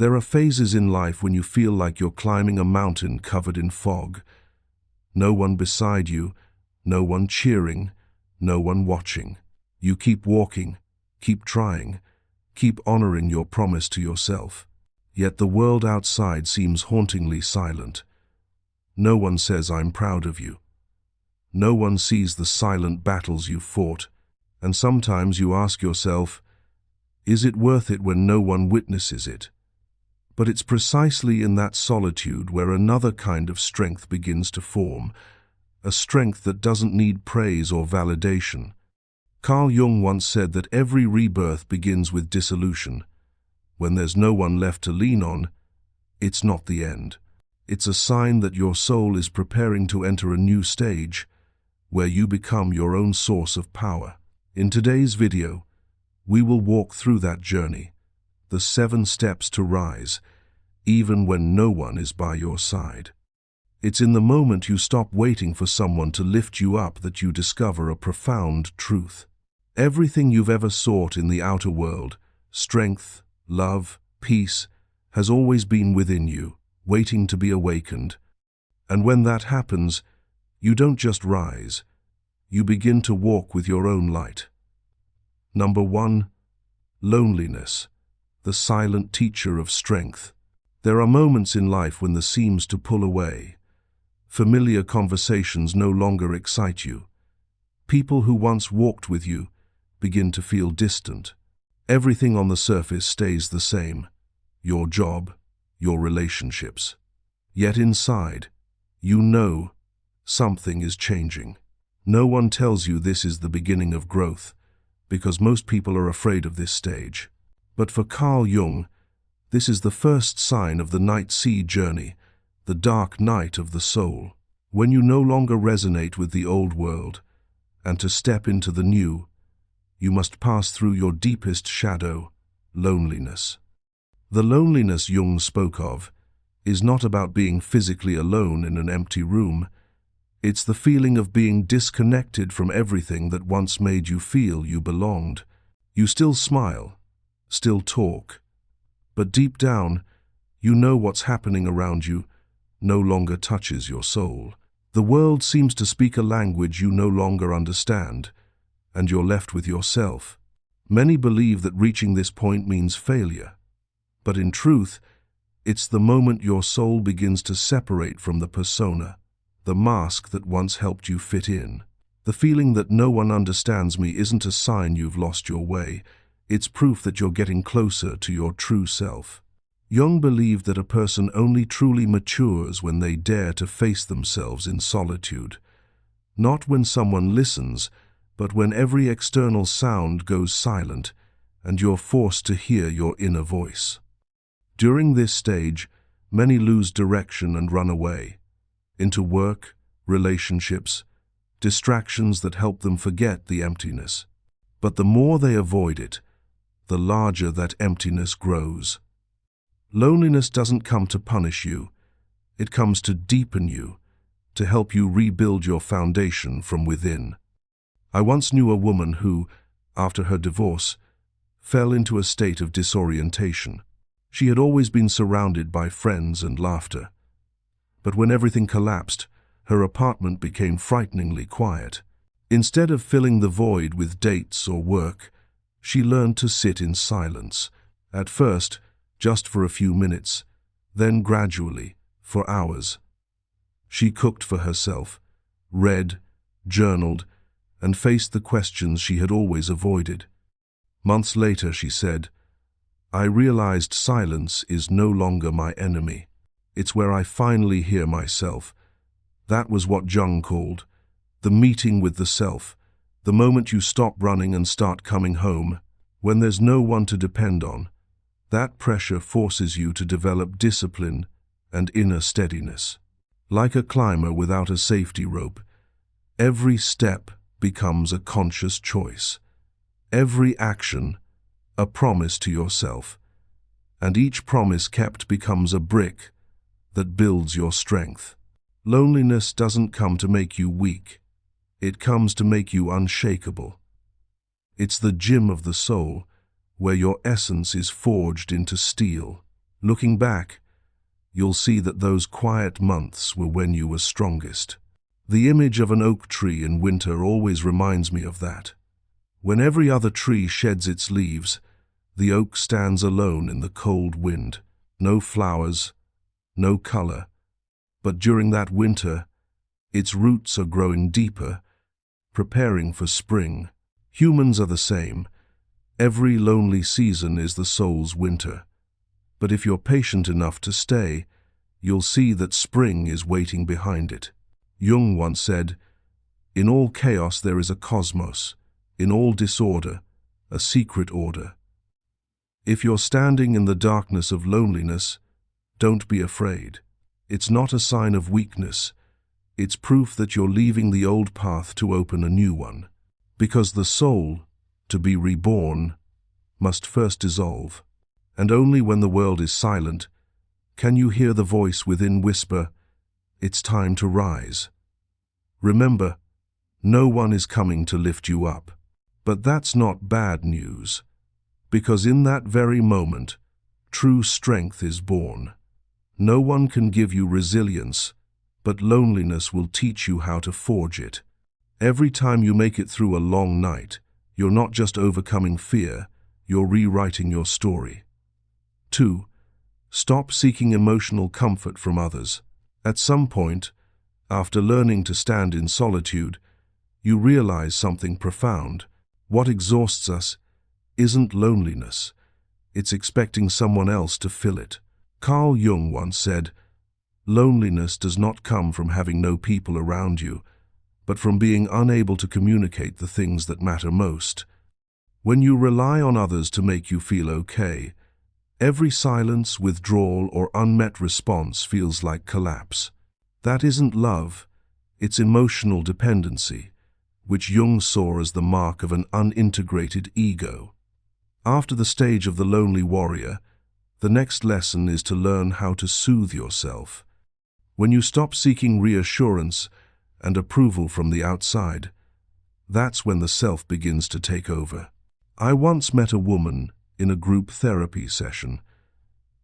There are phases in life when you feel like you're climbing a mountain covered in fog. No one beside you, no one cheering, no one watching. You keep walking, keep trying, keep honoring your promise to yourself. Yet the world outside seems hauntingly silent. No one says, "I'm proud of you." No one sees the silent battles you've fought, and sometimes you ask yourself, is it worth it when no one witnesses it? But it's precisely in that solitude where another kind of strength begins to form, a strength that doesn't need praise or validation. Carl Jung once said that every rebirth begins with dissolution. When there's no one left to lean on, it's not the end. It's a sign that your soul is preparing to enter a new stage, where you become your own source of power. In today's video, we will walk through that journey, the 7 steps to rise, even when no one is by your side. It's in the moment you stop waiting for someone to lift you up that you discover a profound truth. Everything you've ever sought in the outer world, strength, love, peace, has always been within you, waiting to be awakened. And when that happens, you don't just rise, you begin to walk with your own light. Number 1. Loneliness, the silent teacher of strength. There are moments in life when the seems to pull away. Familiar conversations no longer excite you. People who once walked with you begin to feel distant. Everything on the surface stays the same: your job, your relationships. Yet inside, you know something is changing. No one tells you this is the beginning of growth, because most people are afraid of this stage. But for Carl Jung, this is the first sign of the night sea journey, the dark night of the soul, when you no longer resonate with the old world, and to step into the new, you must pass through your deepest shadow, loneliness. The loneliness Jung spoke of is not about being physically alone in an empty room. It's the feeling of being disconnected from everything that once made you feel you belonged. You still smile, still talk, but deep down, you know what's happening around you no longer touches your soul. The world seems to speak a language you no longer understand, and you're left with yourself. Many believe that reaching this point means failure, but in truth, it's the moment your soul begins to separate from the persona, the mask that once helped you fit in. The feeling that no one understands me isn't a sign you've lost your way. It's proof that you're getting closer to your true self. Jung believed that a person only truly matures when they dare to face themselves in solitude. Not when someone listens, but when every external sound goes silent and you're forced to hear your inner voice. During this stage, many lose direction and run away into work, relationships, distractions that help them forget the emptiness. But the more they avoid it, the larger that emptiness grows. Loneliness doesn't come to punish you. It comes to deepen you, to help you rebuild your foundation from within. I once knew a woman who, after her divorce, fell into a state of disorientation. She had always been surrounded by friends and laughter. But when everything collapsed, her apartment became frighteningly quiet. Instead of filling the void with dates or work, she learned to sit in silence. At first, just for a few minutes, then gradually, for hours. She cooked for herself, read, journaled, and faced the questions she had always avoided. Months later, she said, "I realized silence is no longer my enemy. It's where I finally hear myself." That was what Jung called the meeting with the self, the moment you stop running and start coming home. When there's no one to depend on, that pressure forces you to develop discipline and inner steadiness. Like a climber without a safety rope, every step becomes a conscious choice. Every action, a promise to yourself. And each promise kept becomes a brick that builds your strength. Loneliness doesn't come to make you weak. It comes to make you unshakable. It's the gym of the soul, where your essence is forged into steel. Looking back, you'll see that those quiet months were when you were strongest. The image of an oak tree in winter always reminds me of that. When every other tree sheds its leaves, the oak stands alone in the cold wind. No flowers, no color. But during that winter, its roots are growing deeper, preparing for spring. Humans are the same. Every lonely season is the soul's winter. But if you're patient enough to stay, you'll see that spring is waiting behind it. Jung once said, "In all chaos there is a cosmos, in all disorder, a secret order." If you're standing in the darkness of loneliness, don't be afraid. It's not a sign of weakness. It's proof that you're leaving the old path to open a new one. Because the soul, to be reborn, must first dissolve. And only when the world is silent can you hear the voice within whisper, "It's time to rise." Remember, no one is coming to lift you up. But that's not bad news, because in that very moment, true strength is born. No one can give you resilience, but loneliness will teach you how to forge it. Every time you make it through a long night, you're not just overcoming fear, you're rewriting your story. 2. Stop seeking emotional comfort from others. At some point, after learning to stand in solitude, you realize something profound. What exhausts us isn't loneliness. It's expecting someone else to fill it. Carl Jung once said, "Loneliness does not come from having no people around you, but from being unable to communicate the things that matter most." When you rely on others to make you feel okay, every silence, withdrawal, or unmet response feels like collapse. That isn't love, it's emotional dependency, which Jung saw as the mark of an unintegrated ego. After the stage of the lonely warrior, the next lesson is to learn how to soothe yourself. When you stop seeking reassurance and approval from the outside, that's when the self begins to take over. I once met a woman in a group therapy session.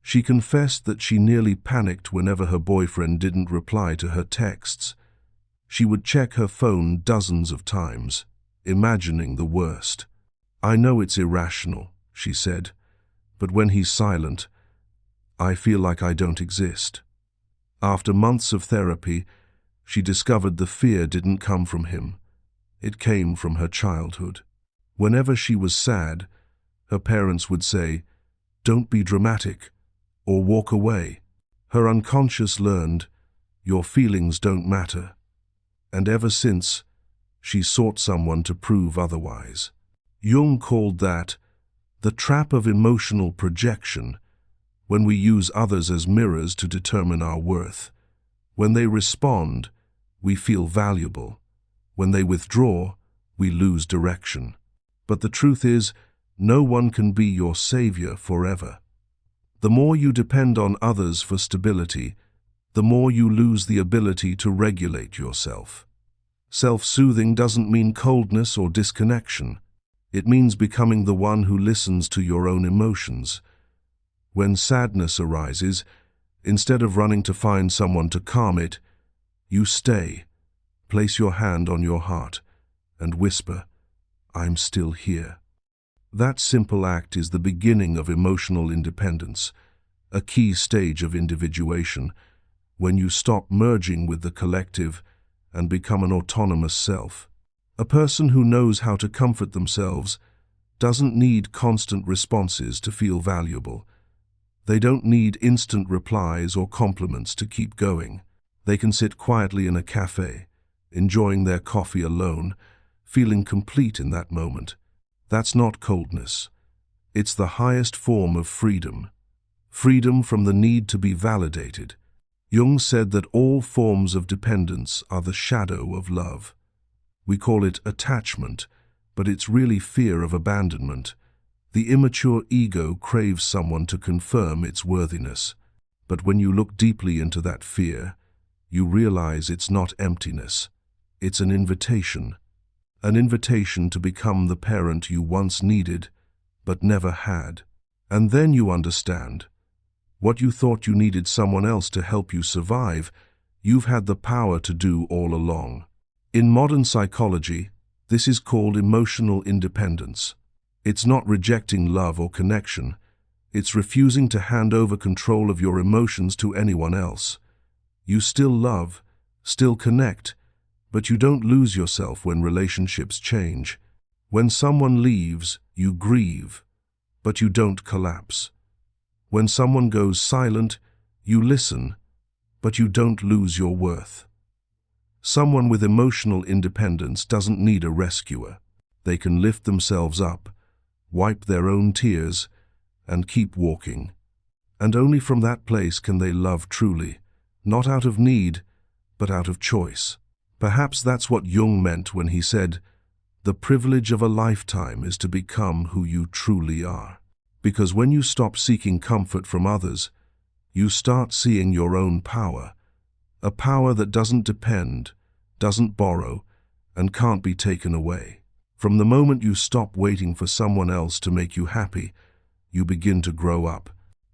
She confessed that she nearly panicked whenever her boyfriend didn't reply to her texts. She would check her phone dozens of times, imagining the worst. "I know it's irrational," she said, "but when he's silent, I feel like I don't exist." After months of therapy, she discovered the fear didn't come from him. It came from her childhood. Whenever she was sad, her parents would say, "Don't be dramatic," or "walk away." Her unconscious learned, "Your feelings don't matter." And ever since, she sought someone to prove otherwise. Jung called that the trap of emotional projection, when we use others as mirrors to determine our worth. When they respond, we feel valuable. When they withdraw, we lose direction. But the truth is, no one can be your savior forever. The more you depend on others for stability, the more you lose the ability to regulate yourself. Self-soothing doesn't mean coldness or disconnection. It means becoming the one who listens to your own emotions. When sadness arises, instead of running to find someone to calm it, you stay, place your hand on your heart, and whisper, "I'm still here." That simple act is the beginning of emotional independence, a key stage of individuation, when you stop merging with the collective and become an autonomous self. A person who knows how to comfort themselves doesn't need constant responses to feel valuable. They don't need instant replies or compliments to keep going. They can sit quietly in a cafe, enjoying their coffee alone, feeling complete in that moment. That's not coldness. It's the highest form of freedom. Freedom from the need to be validated. Jung said that all forms of dependence are the shadow of love. We call it attachment, but it's really fear of abandonment. The immature ego craves someone to confirm its worthiness. But when you look deeply into that fear, you realize it's not emptiness. It's an invitation. An invitation to become the parent you once needed, but never had. And then you understand. What you thought you needed someone else to help you survive, you've had the power to do all along. In modern psychology, this is called emotional independence. It's not rejecting love or connection. It's refusing to hand over control of your emotions to anyone else. You still love, still connect, but you don't lose yourself when relationships change. When someone leaves, you grieve, but you don't collapse. When someone goes silent, you listen, but you don't lose your worth. Someone with emotional independence doesn't need a rescuer. They can lift themselves up, wipe their own tears, and keep walking. And only from that place can they love truly, not out of need, but out of choice. Perhaps that's what Jung meant when he said, "The privilege of a lifetime is to become who you truly are." Because when you stop seeking comfort from others, you start seeing your own power, a power that doesn't depend, doesn't borrow, and can't be taken away. From the moment you stop waiting for someone else to make you happy, you begin to grow up.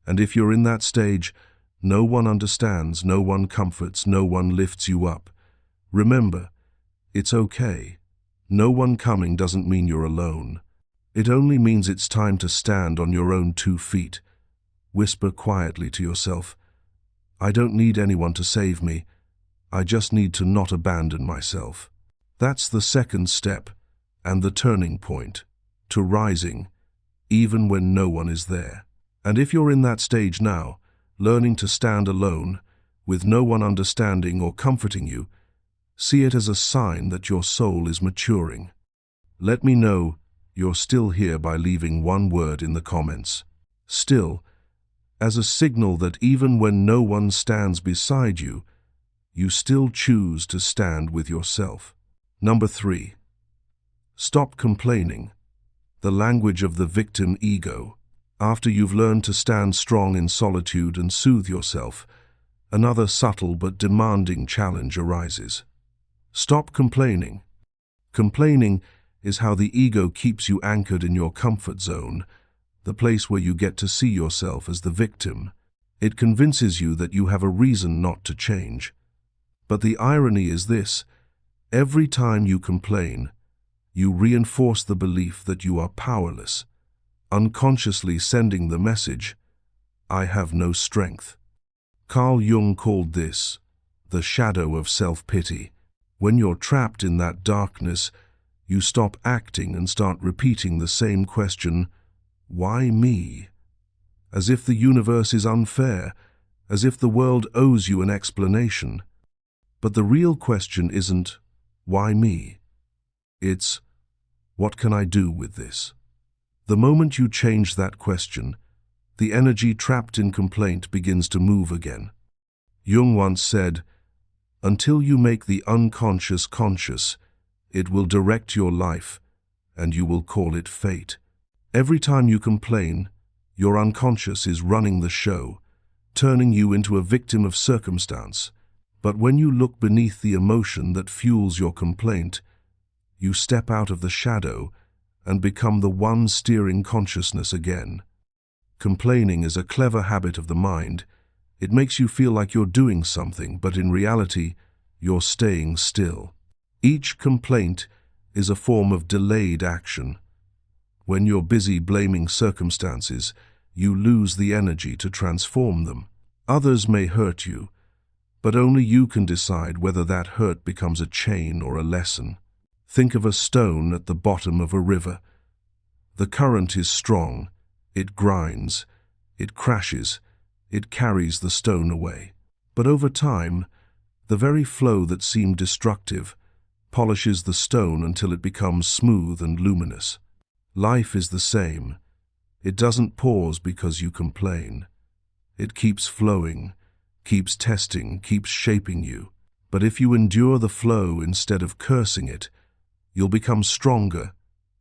And if you're in that stage, no one understands, no one comforts, no one lifts you up. Remember, it's okay. No one coming doesn't mean you're alone. It only means it's time to stand on your own 2 feet. Whisper quietly to yourself, "I don't need anyone to save me. I just need to not abandon myself." That's the second step and the turning point to rising, even when no one is there. And if you're in that stage now, learning to stand alone, with no one understanding or comforting you, see it as a sign that your soul is maturing. Let me know you're still here by leaving one word in the comments. Still, as a signal that even when no one stands beside you, you still choose to stand with yourself. Number 3. Stop complaining. The language of the victim ego. After you've learned to stand strong in solitude and soothe yourself, another subtle but demanding challenge arises. Stop complaining. Complaining is how the ego keeps you anchored in your comfort zone, the place where you get to see yourself as the victim. It convinces you that you have a reason not to change. But the irony is this: every time you complain, you reinforce the belief that you are powerless, unconsciously sending the message, "I have no strength." Carl Jung called this the shadow of self-pity. When you're trapped in that darkness, you stop acting and start repeating the same question, "Why me?" As if the universe is unfair, as if the world owes you an explanation. But the real question isn't, "Why me?" It's, "What can I do with this?" The moment you change that question, the energy trapped in complaint begins to move again. Jung once said, "Until you make the unconscious conscious, it will direct your life, and you will call it fate." Every time you complain, your unconscious is running the show, turning you into a victim of circumstance. But when you look beneath the emotion that fuels your complaint, you step out of the shadow and become the one steering consciousness again. Complaining is a clever habit of the mind. It makes you feel like you're doing something, but in reality, you're staying still. Each complaint is a form of delayed action. When you're busy blaming circumstances, you lose the energy to transform them. Others may hurt you, but only you can decide whether that hurt becomes a chain or a lesson. Think of a stone at the bottom of a river. The current is strong, it grinds, it crashes, it carries the stone away. But over time, the very flow that seemed destructive polishes the stone until it becomes smooth and luminous. Life is the same. It doesn't pause because you complain. It keeps flowing, keeps testing, keeps shaping you. But if you endure the flow instead of cursing it, you'll become stronger,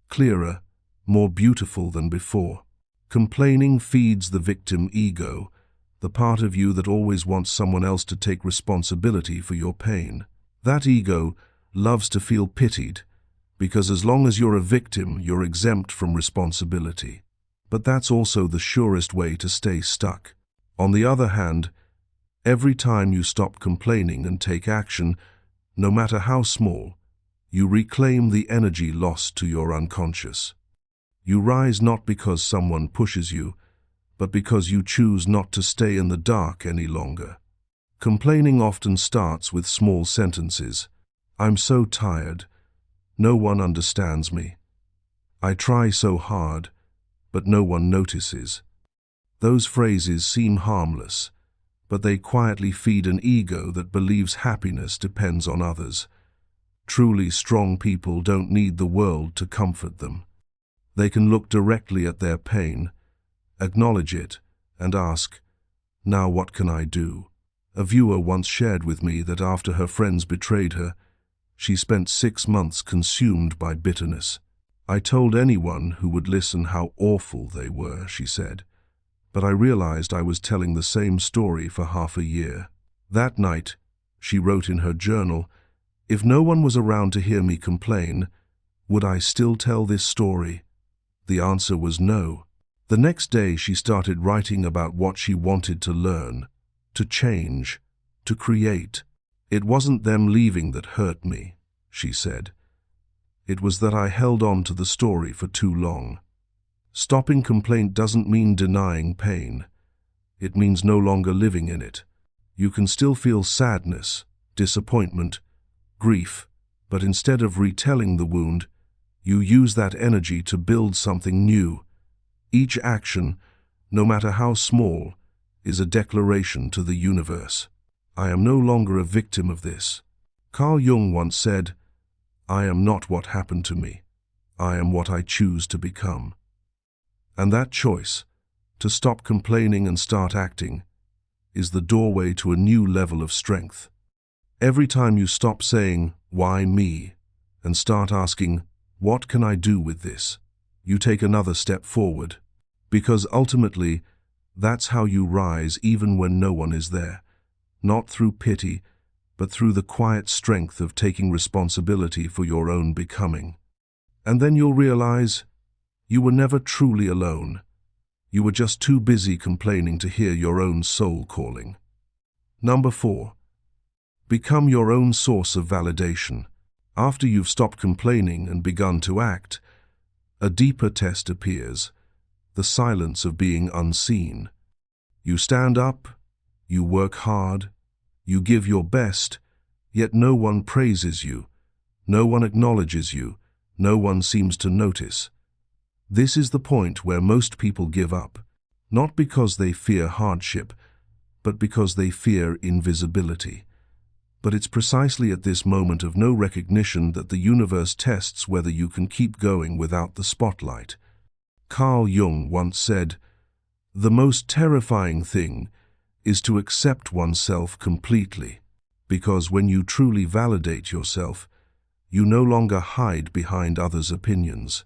clearer, more beautiful than before. Complaining feeds the victim ego, the part of you that always wants someone else to take responsibility for your pain. That ego loves to feel pitied, because as long as you're a victim, you're exempt from responsibility. But that's also the surest way to stay stuck. On the other hand, every time you stop complaining and take action, no matter how small, you reclaim the energy lost to your unconscious. You rise not because someone pushes you, but because you choose not to stay in the dark any longer. Complaining often starts with small sentences. I'm so tired. No one understands me. I try so hard, but no one notices. Those phrases seem harmless, but they quietly feed an ego that believes happiness depends on others. Truly strong people don't need the world to comfort them. They can look directly at their pain, acknowledge it, and ask, "Now what can I do?" A viewer once shared with me that after her friends betrayed her, she spent 6 months consumed by bitterness. I told anyone who would listen how awful they were, she said, but I realized I was telling the same story for half a year. That night, she wrote in her journal, "If no one was around to hear me complain, would I still tell this story?" The answer was no. The next day she started writing about what she wanted to learn, to change, to create. "It wasn't them leaving that hurt me," she said. "It was that I held on to the story for too long." Stopping complaint doesn't mean denying pain. It means no longer living in it. You can still feel sadness, disappointment, grief, but instead of retelling the wound, you use that energy to build something new. Each action, no matter how small, is a declaration to the universe. I am no longer a victim of this. Carl Jung once said, "I am not what happened to me. I am what I choose to become." And that choice, to stop complaining and start acting, is the doorway to a new level of strength. Every time you stop saying, "Why me?" and start asking, "What can I do with this?" you take another step forward. Because ultimately, that's how you rise even when no one is there. Not through pity, but through the quiet strength of taking responsibility for your own becoming. And then you'll realize you were never truly alone. You were just too busy complaining to hear your own soul calling. Number 4. Become your own source of validation. After you've stopped complaining and begun to act, a deeper test appears, the silence of being unseen. You stand up, you work hard, you give your best, yet no one praises you, no one acknowledges you, no one seems to notice. This is the point where most people give up, not because they fear hardship, but because they fear invisibility. But it's precisely at this moment of no recognition that the universe tests whether you can keep going without the spotlight. Carl Jung once said, "The most terrifying thing is to accept oneself completely, because when you truly validate yourself, you no longer hide behind others' opinions.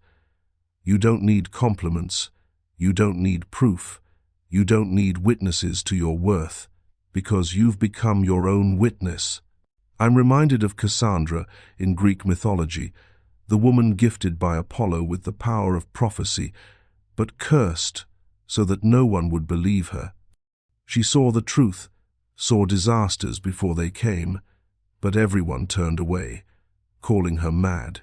You don't need compliments, you don't need proof, you don't need witnesses to your worth, because you've become your own witness." I'm reminded of Cassandra in Greek mythology, the woman gifted by Apollo with the power of prophecy, but cursed so that no one would believe her. She saw the truth, saw disasters before they came, but everyone turned away, calling her mad.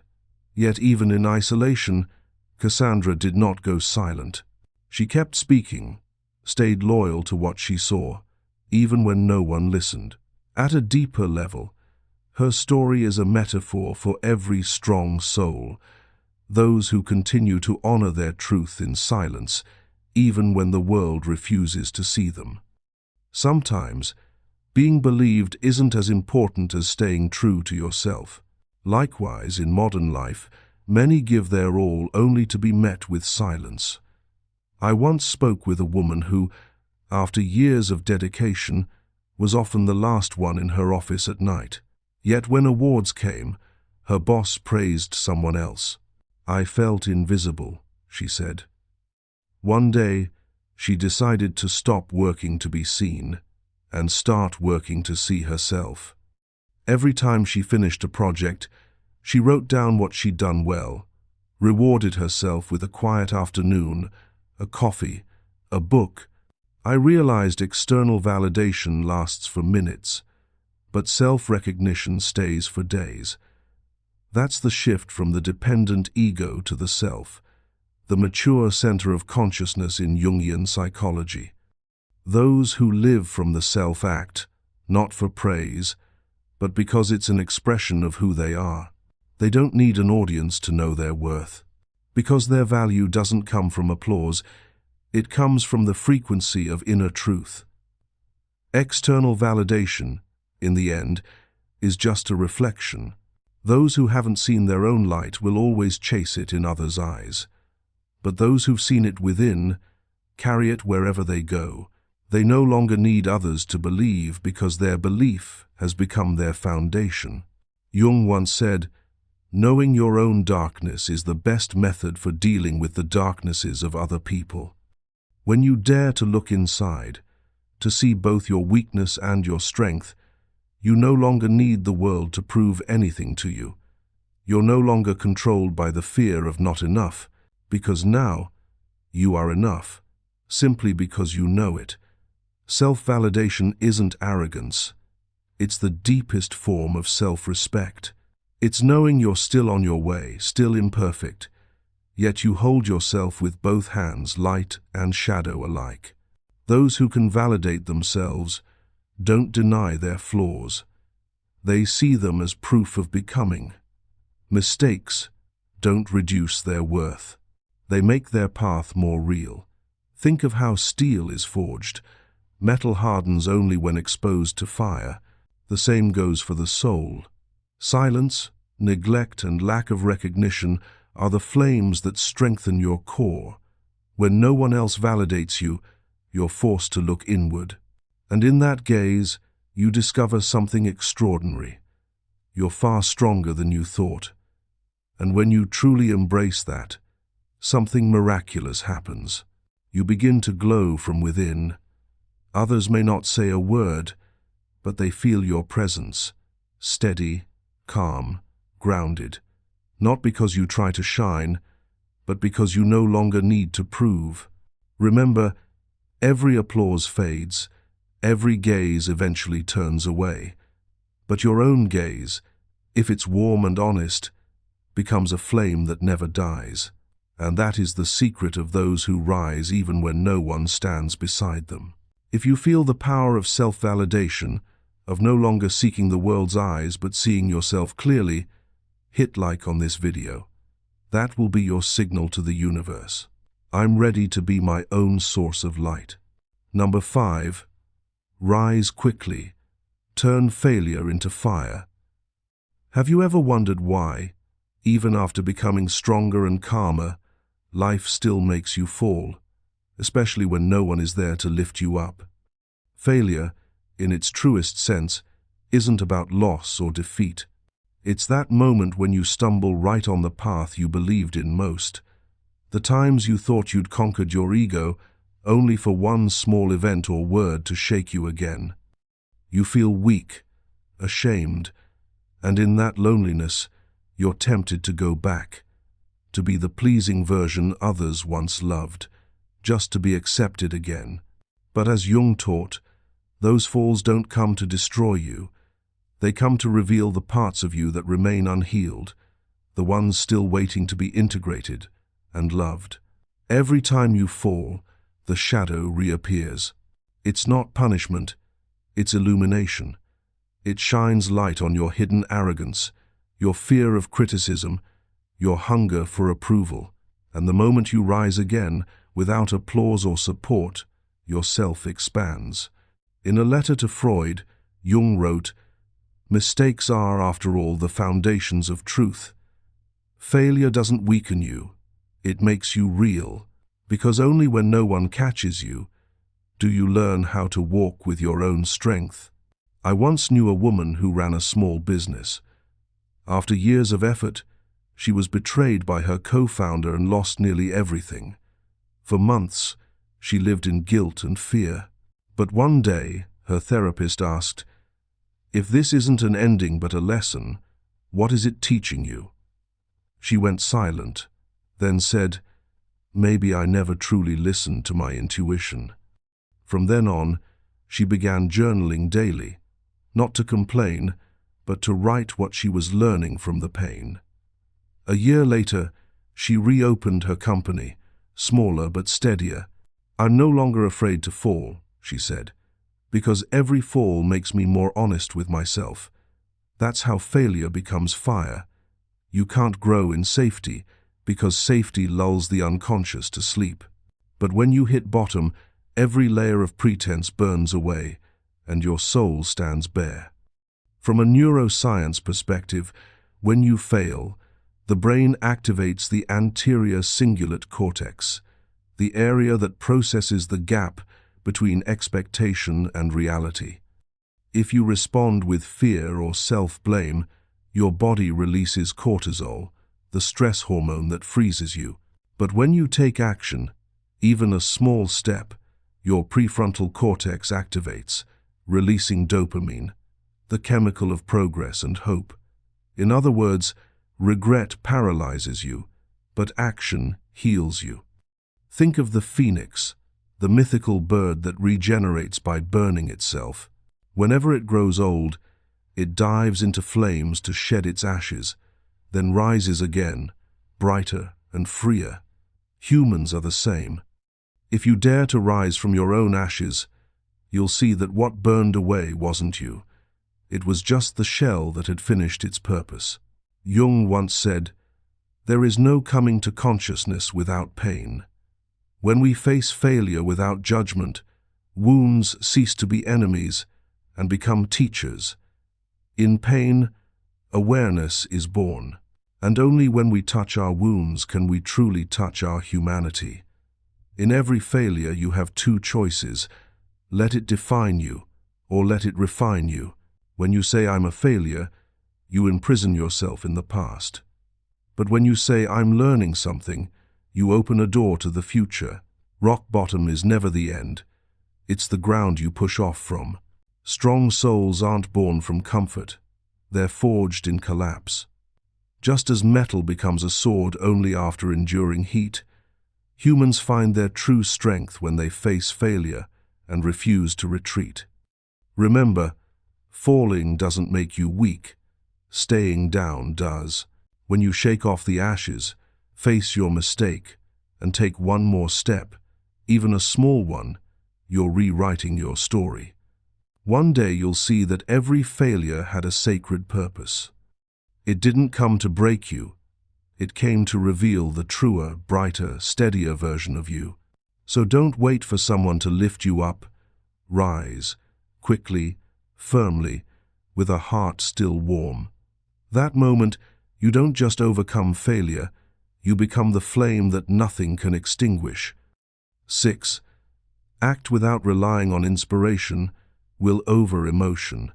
Yet even in isolation, Cassandra did not go silent. She kept speaking, stayed loyal to what she saw, even when no one listened. At a deeper level, her story is a metaphor for every strong soul, those who continue to honor their truth in silence, even when the world refuses to see them. Sometimes, being believed isn't as important as staying true to yourself. Likewise, in modern life, many give their all only to be met with silence. I once spoke with a woman who, after years of dedication, was often the last one in her office at night. Yet when awards came, her boss praised someone else. "I felt invisible," she said. One day, she decided to stop working to be seen and start working to see herself. Every time she finished a project, she wrote down what she'd done well, rewarded herself with a quiet afternoon, a coffee, a book, I realized external validation lasts for minutes, but self-recognition stays for days. That's the shift from the dependent ego to the self, the mature center of consciousness in Jungian psychology. Those who live from the self act, not for praise, but because it's an expression of who they are. They don't need an audience to know their worth. Because their value doesn't come from applause, it comes from the frequency of inner truth. External validation, in the end, is just a reflection. Those who haven't seen their own light will always chase it in others' eyes. But those who've seen it within carry it wherever they go. They no longer need others to believe because their belief has become their foundation. Jung once said, "Knowing your own darkness is the best method for dealing with the darknesses of other people." When you dare to look inside, to see both your weakness and your strength, you no longer need the world to prove anything to you. You're no longer controlled by the fear of not enough, because now you are enough, simply because you know it. Self-validation isn't arrogance. It's the deepest form of self-respect. It's knowing you're still on your way, still imperfect, yet you hold yourself with both hands, light and shadow alike. Those who can validate themselves don't deny their flaws. They see them as proof of becoming. Mistakes don't reduce their worth. They make their path more real. Think of how steel is forged. Metal hardens only when exposed to fire. The same goes for the soul. Silence, neglect, and lack of recognition are the flames that strengthen your core. When no one else validates you, you're forced to look inward. And in that gaze, you discover something extraordinary. You're far stronger than you thought. And when you truly embrace that, something miraculous happens. You begin to glow from within. Others may not say a word, but they feel your presence, steady, calm, grounded. Not because you try to shine, but because you no longer need to prove. Remember, every applause fades, every gaze eventually turns away. But your own gaze, if it's warm and honest, becomes a flame that never dies. And that is the secret of those who rise even when no one stands beside them. If you feel the power of self-validation, of no longer seeking the world's eyes but seeing yourself clearly, hit like on this video. That will be your signal to the universe. I'm ready to be my own source of light. Number 5. Rise quickly. Turn failure into fire. Have you ever wondered why, even after becoming stronger and calmer, life still makes you fall, especially when no one is there to lift you up? Failure, in its truest sense, isn't about loss or defeat. It's that moment when you stumble right on the path you believed in most. The times you thought you'd conquered your ego, only for one small event or word to shake you again. You feel weak, ashamed, and in that loneliness, you're tempted to go back, to be the pleasing version others once loved, just to be accepted again. But as Jung taught, those falls don't come to destroy you. They come to reveal the parts of you that remain unhealed, the ones still waiting to be integrated and loved. Every time you fall, the shadow reappears. It's not punishment, it's illumination. It shines light on your hidden arrogance, your fear of criticism, your hunger for approval. And the moment you rise again, without applause or support, your self expands. In a letter to Freud, Jung wrote, "Mistakes are, after all, the foundations of truth. Failure doesn't weaken you, it makes you real, because only when no one catches you do you learn how to walk with your own strength." I once knew a woman who ran a small business. After years of effort, she was betrayed by her co-founder and lost nearly everything. For months, she lived in guilt and fear. But one day, her therapist asked, "If this isn't an ending but a lesson, what is it teaching you?" She went silent, then said, "Maybe I never truly listened to my intuition." From then on, she began journaling daily, not to complain, but to write what she was learning from the pain. A year later, she reopened her company, smaller but steadier. "I'm no longer afraid to fall," she said, "because every fall makes me more honest with myself. That's how failure becomes fire. You can't grow in safety, because safety lulls the unconscious to sleep. But when you hit bottom, every layer of pretense burns away, and your soul stands bare." From a neuroscience perspective, when you fail, the brain activates the anterior cingulate cortex, the area that processes the gap between expectation and reality. If you respond with fear or self-blame, your body releases cortisol, the stress hormone that freezes you. But when you take action, even a small step, your prefrontal cortex activates, releasing dopamine, the chemical of progress and hope. In other words, regret paralyzes you, but action heals you. Think of the phoenix, the mythical bird that regenerates by burning itself. Whenever it grows old, it dives into flames to shed its ashes, then rises again, brighter and freer. Humans are the same. If you dare to rise from your own ashes, you'll see that what burned away wasn't you. It was just the shell that had finished its purpose. Jung once said, "There is no coming to consciousness without pain." When we face failure without judgment, wounds cease to be enemies and become teachers. In pain, awareness is born, and only when we touch our wounds can we truly touch our humanity. In every failure you have two choices: let it define you, or let it refine you. When you say "I'm a failure," you imprison yourself in the past. But when you say "I'm learning something," you open a door to the future. Rock bottom is never the end. It's the ground you push off from. Strong souls aren't born from comfort. They're forged in collapse. Just as metal becomes a sword only after enduring heat, humans find their true strength when they face failure and refuse to retreat. Remember, falling doesn't make you weak. Staying down does. When you shake off the ashes, face your mistake, and take one more step, even a small one, you're rewriting your story. One day you'll see that every failure had a sacred purpose. It didn't come to break you. It came to reveal the truer, brighter, steadier version of you. So don't wait for someone to lift you up. Rise, quickly, firmly, with a heart still warm. That moment, you don't just overcome failure, you become the flame that nothing can extinguish. 6. Act without relying on inspiration, will over emotion.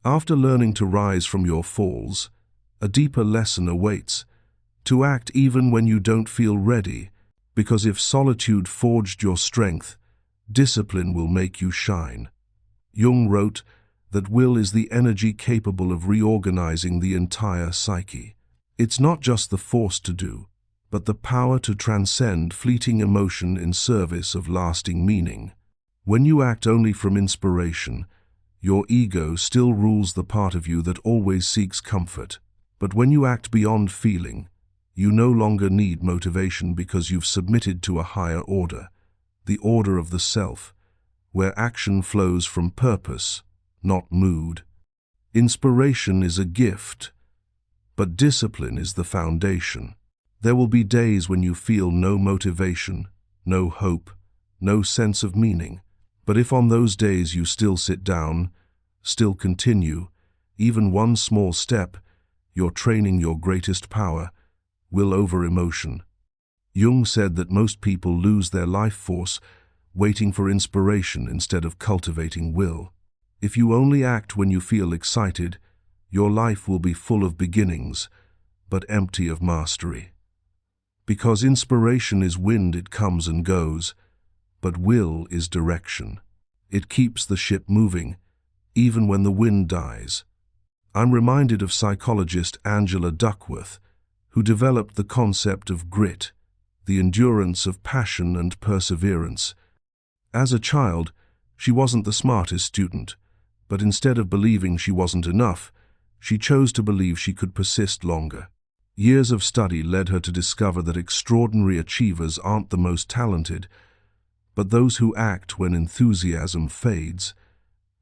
After learning to rise from your falls, a deeper lesson awaits: to act even when you don't feel ready, because if solitude forged your strength, discipline will make you shine. Jung wrote that will is the energy capable of reorganizing the entire psyche. It's not just the force to do, but the power to transcend fleeting emotion in service of lasting meaning. When you act only from inspiration, your ego still rules the part of you that always seeks comfort. But when you act beyond feeling, you no longer need motivation because you've submitted to a higher order, the order of the self, where action flows from purpose, not mood. Inspiration is a gift, but discipline is the foundation. There will be days when you feel no motivation, no hope, no sense of meaning. But if on those days you still sit down, still continue, even one small step, you're training your greatest power, will over emotion. Jung said that most people lose their life force waiting for inspiration instead of cultivating will. If you only act when you feel excited, your life will be full of beginnings, but empty of mastery. Because inspiration is wind, it comes and goes, but will is direction. It keeps the ship moving, even when the wind dies. I'm reminded of psychologist Angela Duckworth, who developed the concept of grit, the endurance of passion and perseverance. As a child, she wasn't the smartest student, but instead of believing she wasn't enough, she chose to believe she could persist longer. Years of study led her to discover that extraordinary achievers aren't the most talented, but those who act when enthusiasm fades,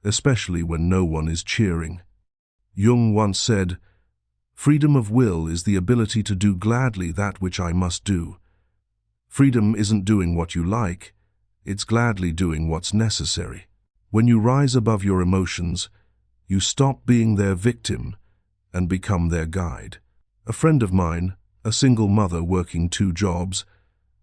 especially when no one is cheering. Jung once said, "Freedom of will is the ability to do gladly that which I must do. Freedom isn't doing what you like, it's gladly doing what's necessary." When you rise above your emotions, you stop being their victim and become their guide. A friend of mine, a single mother working 2 jobs,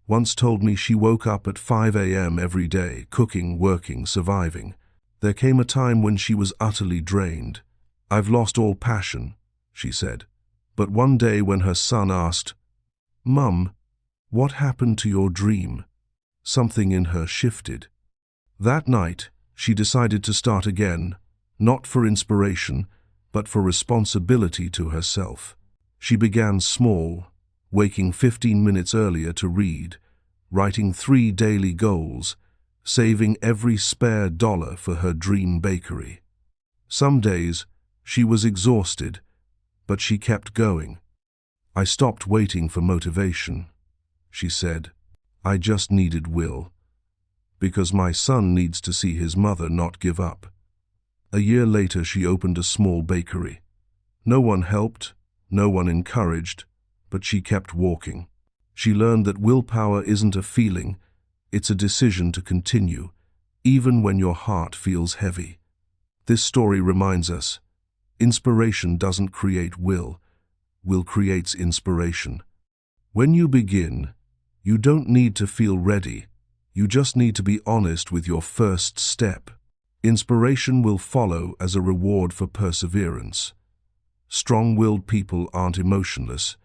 once told me she woke up at 5 a.m. every day, cooking, working, surviving. There came a time when she was utterly drained. "I've lost all passion," she said. But one day when her son asked, "Mum, what happened to your dream?" something in her shifted. That night, she decided to start again, not for inspiration, but for responsibility to herself. She began small, waking 15 minutes earlier to read, writing 3 daily goals, saving every spare dollar for her dream bakery. Some days, she was exhausted, but she kept going. "I stopped waiting for motivation," she said. "I just needed will. Because my son needs to see his mother not give up." A year later, she opened a small bakery. No one helped, no one encouraged, but she kept walking. She learned that willpower isn't a feeling, it's a decision to continue, even when your heart feels heavy. This story reminds us, inspiration doesn't create will, will creates inspiration. When you begin, you don't need to feel ready, you just need to be honest with your first step. Inspiration will follow as a reward for perseverance. Strong-willed people aren't emotionless.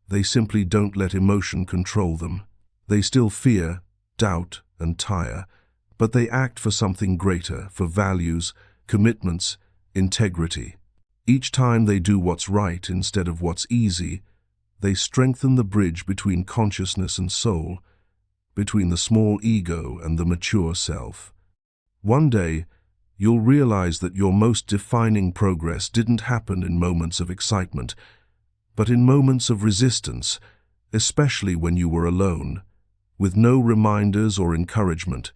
They simply don't let emotion control them. They still fear, doubt, and tire, but they act for something greater, for values, commitments, integrity. Each time they do what's right instead of what's easy, they strengthen the bridge between consciousness and soul, between the small ego and the mature self. One day, you'll realize that your most defining progress didn't happen in moments of excitement, but in moments of resistance, especially when you were alone, with no reminders or encouragement.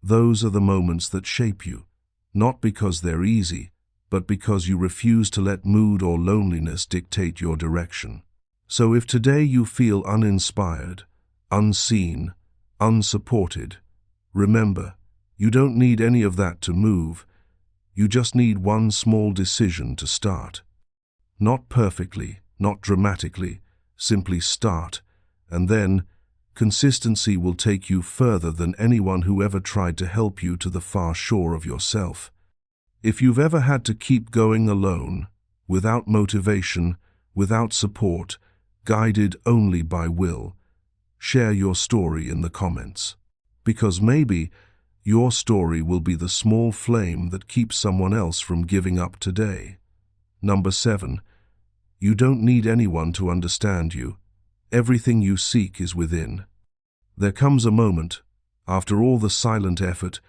Those are the moments that shape you, not because they're easy, but because you refuse to let mood or loneliness dictate your direction. So if today you feel uninspired, unseen, unsupported, remember, you don't need any of that to move. You just need one small decision to start. Not perfectly, not dramatically, simply start, and then consistency will take you further than anyone who ever tried to help you to the far shore of yourself. If you've ever had to keep going alone, without motivation, without support, guided only by will, share your story in the comments. Because maybe your story will be the small flame that keeps someone else from giving up today. Number 7. You don't need anyone to understand you. Everything you seek is within. There comes a moment, after all the silent effort,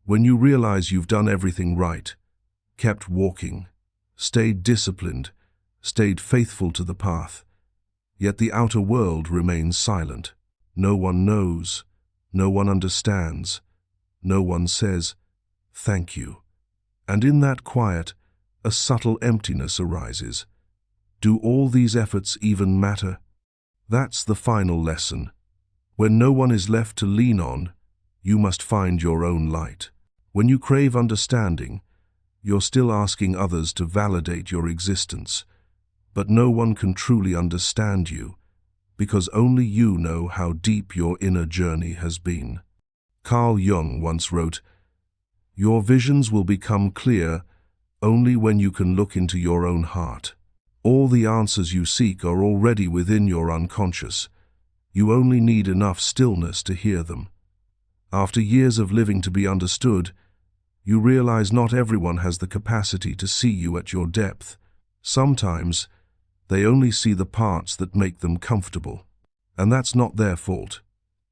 when you realize you've done everything right, kept walking, stayed disciplined, stayed faithful to the path. Yet the outer world remains silent. No one knows, no one understands, no one says, "Thank you." And in that quiet, a subtle emptiness arises. Do all these efforts even matter? That's the final lesson. When no one is left to lean on, you must find your own light. When you crave understanding, you're still asking others to validate your existence. But no one can truly understand you, because only you know how deep your inner journey has been. Carl Jung once wrote, "Your visions will become clear only when you can look into your own heart. All the answers you seek are already within your unconscious. You only need enough stillness to hear them." After years of living to be understood, you realize not everyone has the capacity to see you at your depth. Sometimes, they only see the parts that make them comfortable. And that's not their fault.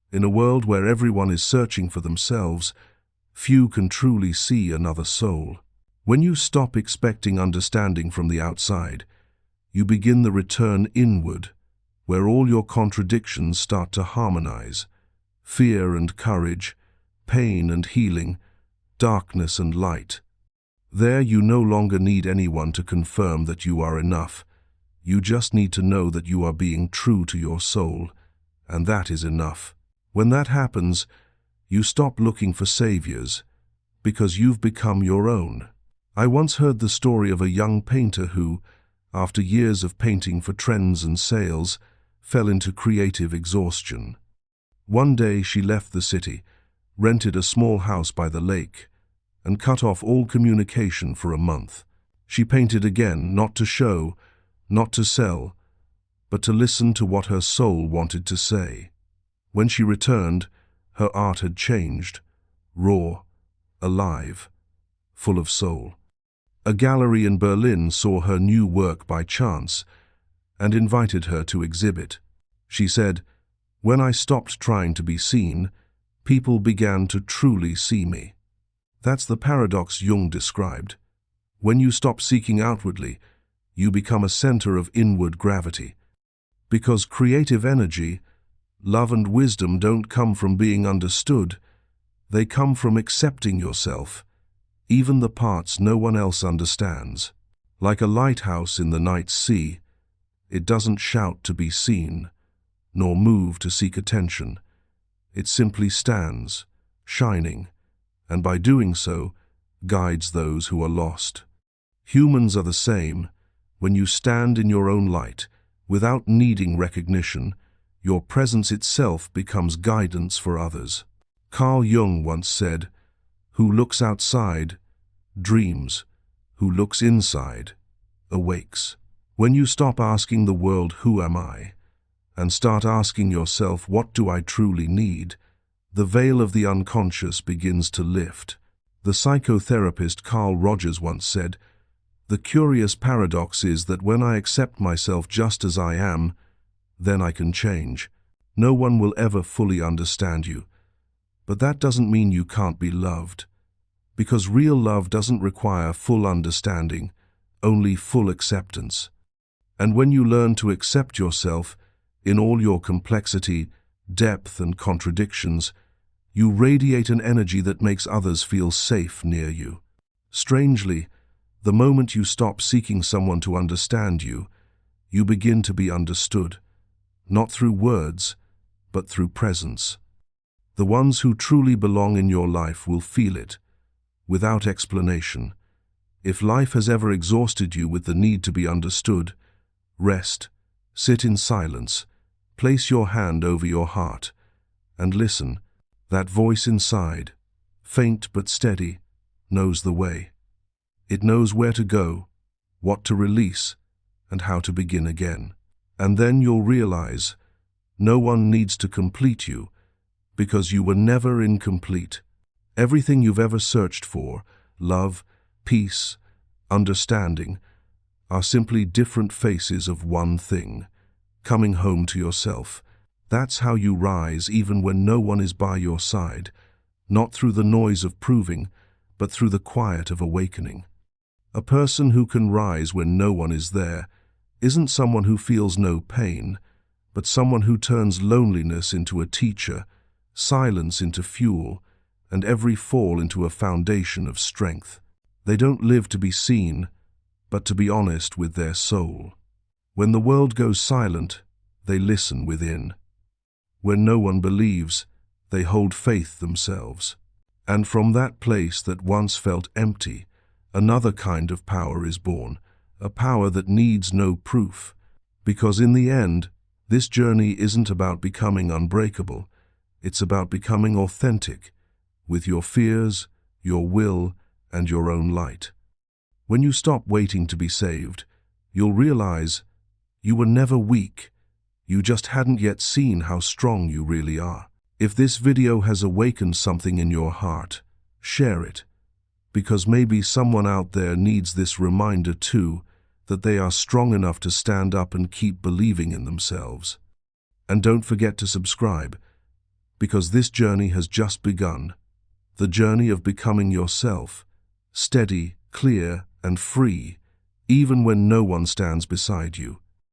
In a world where everyone is searching for themselves, few can truly see another soul. When you stop expecting understanding from the outside, you begin the return inward, where all your contradictions start to harmonize. Fear and courage, pain and healing, darkness and light. There you no longer need anyone to confirm that you are enough. You just need to know that you are being true to your soul, and that is enough. When that happens, you stop looking for saviors, because you've become your own. I once heard the story of a young painter who, after years of painting for trends and sales, fell into creative exhaustion. One day she left the city, rented a small house by the lake, and cut off all communication for a month. She painted again, not to show, not to sell, but to listen to what her soul wanted to say. When she returned, her art had changed, raw, alive, full of soul. A gallery in Berlin saw her new work by chance and invited her to exhibit. She said, "When I stopped trying to be seen, people began to truly see me." That's the paradox Jung described. When you stop seeking outwardly, you become a center of inward gravity. Because creative energy, love and wisdom don't come from being understood, they come from accepting yourself, even the parts no one else understands. Like a lighthouse in the night sea, it doesn't shout to be seen, nor move to seek attention. It simply stands, shining, and by doing so, guides those who are lost. Humans are the same. When you stand in your own light, without needing recognition, your presence itself becomes guidance for others. Carl Jung once said, "Who looks outside, dreams. Who looks inside, awakes." When you stop asking the world, "Who am I?" and start asking yourself, "What do I truly need?" the veil of the unconscious begins to lift. The psychotherapist Carl Rogers once said, "The curious paradox is that when I accept myself just as I am, then I can change. No one will ever fully understand you. But that doesn't mean you can't be loved. Because real love doesn't require full understanding, only full acceptance. And when you learn to accept yourself, in all your complexity, depth and contradictions, you radiate an energy that makes others feel safe near you. Strangely, the moment you stop seeking someone to understand you, you begin to be understood, not through words, but through presence. The ones who truly belong in your life will feel it, without explanation. If life has ever exhausted you with the need to be understood, rest, sit in silence, place your hand over your heart, and listen. That voice inside, faint but steady, knows the way. It knows where to go, what to release, and how to begin again. And then you'll realize, no one needs to complete you, because you were never incomplete. Everything you've ever searched for, love, peace, understanding, are simply different faces of one thing, coming home to yourself. That's how you rise even when no one is by your side, not through the noise of proving, but through the quiet of awakening. A person who can rise when no one is there isn't someone who feels no pain, but someone who turns loneliness into a teacher, silence into fuel, and every fall into a foundation of strength. They don't live to be seen, but to be honest with their soul. When the world goes silent, they listen within. When no one believes, they hold faith themselves. And from that place that once felt empty, another kind of power is born, a power that needs no proof. Because in the end, this journey isn't about becoming unbreakable, it's about becoming authentic, with your fears, your will, and your own light. When you stop waiting to be saved, you'll realize you were never weak. You just hadn't yet seen how strong you really are. If this video has awakened something in your heart, share it, because maybe someone out there needs this reminder too, that they are strong enough to stand up and keep believing in themselves. And don't forget to subscribe, because this journey has just begun. The journey of becoming yourself, steady, clear, and free, even when no one stands beside you.